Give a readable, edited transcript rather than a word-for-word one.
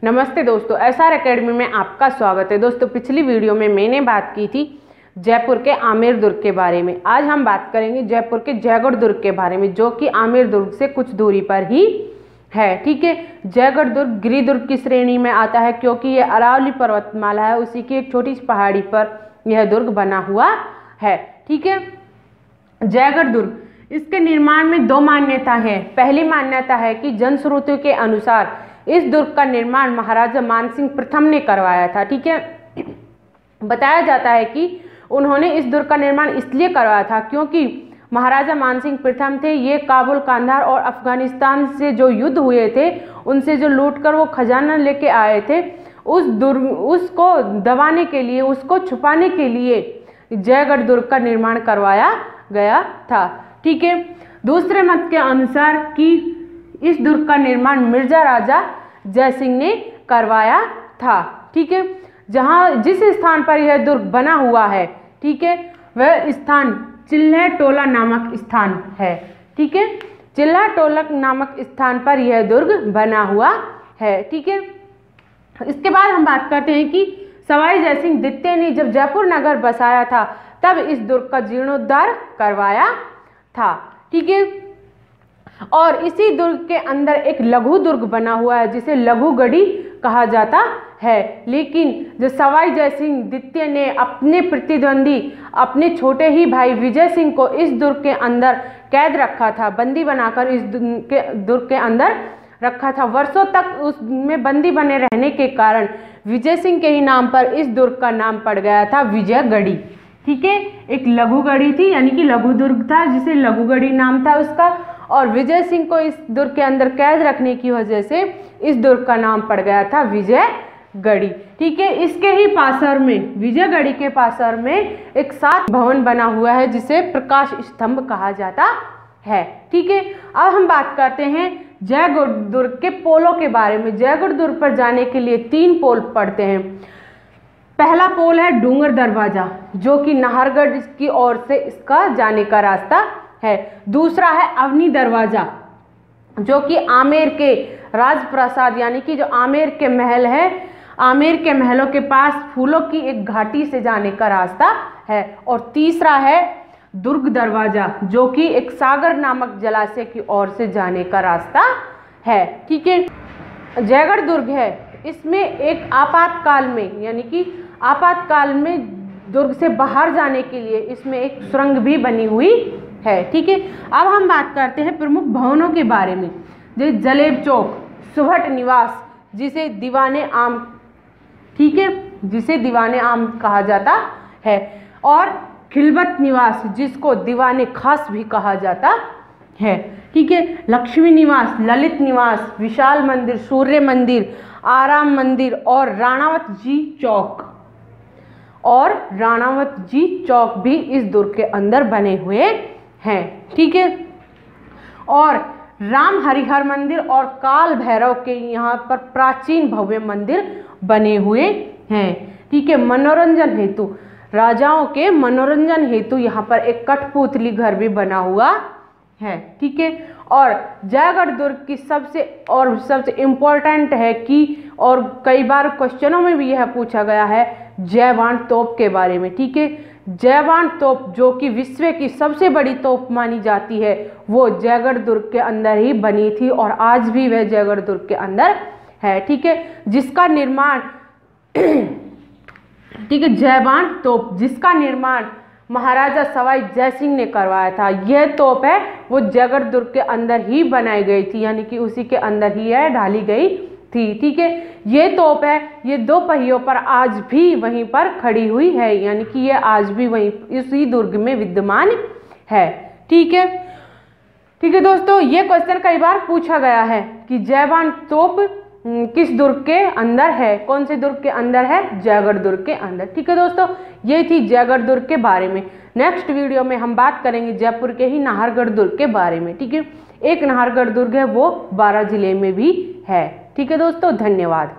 नमस्ते दोस्तों, SR academy में आपका स्वागत है। दोस्तों, पिछली वीडियो में मैंने बात की थी जयपुर के आमेर दुर्ग के बारे में। आज हम बात करेंगे जयपुर के जयगढ़ दुर्ग के बारे में, जो कि आमेर दुर्ग से कुछ दूरी पर ही है। ठीक है, जयगढ़ दुर्ग गिरि दुर्ग की श्रेणी में आता है, क्योंकि ये अरावली पर्वतमाला है, उसी की एक छोटी सी पहाड़ी पर यह दुर्ग बना हुआ है। ठीक है, जयगढ़ दुर्ग, इसके निर्माण में दो मान्यता है। पहली मान्यता है कि जनश्रुति के अनुसार इस दुर्ग का निर्माण महाराजा मानसिंह प्रथम ने करवाया था। ठीक है, बताया जाता है कि उन्होंने इस दुर्ग का निर्माण इसलिए करवाया था क्योंकि महाराजा मानसिंह प्रथम थे, ये काबुल, कांधार और अफगानिस्तान से जो युद्ध हुए थे, उनसे जो लूटकर वो खजाना लेके आए थे, उसको दबाने के लिए, उसको छुपाने के लिए जयगढ़ दुर्ग का निर्माण करवाया गया था। ठीक है, दूसरे मत के अनुसार कि इस दुर्ग का निर्माण मिर्जा राजा जयसिंह ने करवाया था। ठीक है, जिस स्थान पर यह दुर्ग बना हुआ है, ठीक है, वह स्थान चिल्हे टोला नामक स्थान है। ठीक है, चिल्हा टोला नामक स्थान पर यह दुर्ग बना हुआ है। ठीक है, इसके बाद हम बात करते हैं कि सवाई जयसिंह द्वितीय ने जब जयपुर नगर बसाया था, तब इस दुर्ग का जीर्णोद्धार करवाया था। ठीक है, और इसी दुर्ग के अंदर एक लघु दुर्ग बना हुआ है, जिसे लघुगढ़ी कहा जाता है। लेकिन जो सवाई जयसिंह द्वितीय ने अपने प्रतिद्वंदी, अपने छोटे ही भाई विजय सिंह को इस दुर्ग के अंदर कैद रखा था, बंदी बनाकर इस दुर्ग के अंदर रखा था। वर्षों तक उसमें बंदी बने रहने के कारण विजय सिंह के ही नाम पर इस दुर्ग का नाम पड़ गया था विजयगढ़ी। ठीक है, एक लघुगढ़ी थी, यानी कि लघु दुर्ग था, जिसे लघुगढ़ी नाम था उसका, और विजय सिंह को इस दुर्ग के अंदर कैद रखने की वजह से इस दुर्ग का नाम पड़ गया था विजयगढ़ी। ठीक है, इसके ही पासर में, विजयगढ़ी के पासर में एक 7 भवन बना हुआ है, जिसे प्रकाश स्तंभ कहा जाता है। ठीक है, अब हम बात करते हैं जयगढ़ दुर्ग के पोलों के बारे में। जयगढ़ दुर्ग पर जाने के लिए 3 पोल पड़ते हैं। पहला पोल है डूंगर दरवाजा, जो कि नाहरगढ़ की ओर से इसका जाने का रास्ता है। दूसरा है अवनी दरवाजा, जो कि आमेर के राजप्रासाद, यानी कि जो आमेर के महल है, आमेर के महलों के पास फूलों की एक घाटी से जाने का रास्ता है। और तीसरा है दुर्ग दरवाजा, जो कि एक सागर नामक जलाशय की ओर से जाने का रास्ता है। ठीक है, जयगढ़ दुर्ग है, इसमें एक आपातकाल में, यानी कि आपातकाल में दुर्ग से बाहर जाने के लिए इसमें एक सुरंग भी बनी हुई है। ठीक है, अब हम बात करते हैं प्रमुख भवनों के बारे में। जैसे जलेब चौक, सुभट निवास, जिसे दीवाने आम, ठीक है, जिसे दीवाने आम कहा जाता है, और खिलवत निवास, जिसको दीवाने खास भी कहा जाता है। ठीक है, लक्ष्मी निवास, ललित निवास, विशाल मंदिर, सूर्य मंदिर, आराम मंदिर और राणावत जी चौक भी इस दुर्ग के अंदर बने हुए हैं। ठीक है, और राम हरिहर मंदिर और काल भैरव के यहाँ पर प्राचीन भव्य मंदिर बने हुए हैं। ठीक है, मनोरंजन हेतु, राजाओं के मनोरंजन हेतु यहाँ पर एक कठपुतली घर भी बना हुआ है। ठीक है, और जयगढ़ दुर्ग की सबसे इम्पोर्टेंट है कि, और कई बार क्वेश्चनों में भी यह पूछा गया है, जयवान तोप के बारे में। ठीक है, जयवान तोप, जो कि विश्व की सबसे बड़ी तोप मानी जाती है, वो जयगढ़ दुर्ग के अंदर ही बनी थी और आज भी वह जयगढ़ दुर्ग के अंदर है। ठीक है, जिसका निर्माण ठीक है, जयवान तोप, जिसका निर्माण महाराजा सवाई जयसिंह ने करवाया था। यह तोप है वो जयगढ़ दुर्ग के अंदर ही बनाई गई थी, यानी कि उसी के अंदर ही है ढाली गई थी। ठीक है, ये तोप है, ये 2 पहियों पर आज भी वहीं पर खड़ी हुई है, यानी कि ये आज भी वहीं इसी दुर्ग में विद्यमान है। ठीक है, ठीक है दोस्तों, ये क्वेश्चन कई बार पूछा गया है कि जयवान तोप किस दुर्ग के अंदर है, कौन से दुर्ग के अंदर है, जयगढ़ दुर्ग के अंदर। ठीक है दोस्तों, ये थी जयगढ़ दुर्ग के बारे में। नेक्स्ट वीडियो में हम बात करेंगे जयपुर के ही नाहरगढ़ दुर्ग के बारे में। ठीक है, एक नाहरगढ़ दुर्ग है, वो 12 जिले में भी है। ठीक है दोस्तों, धन्यवाद।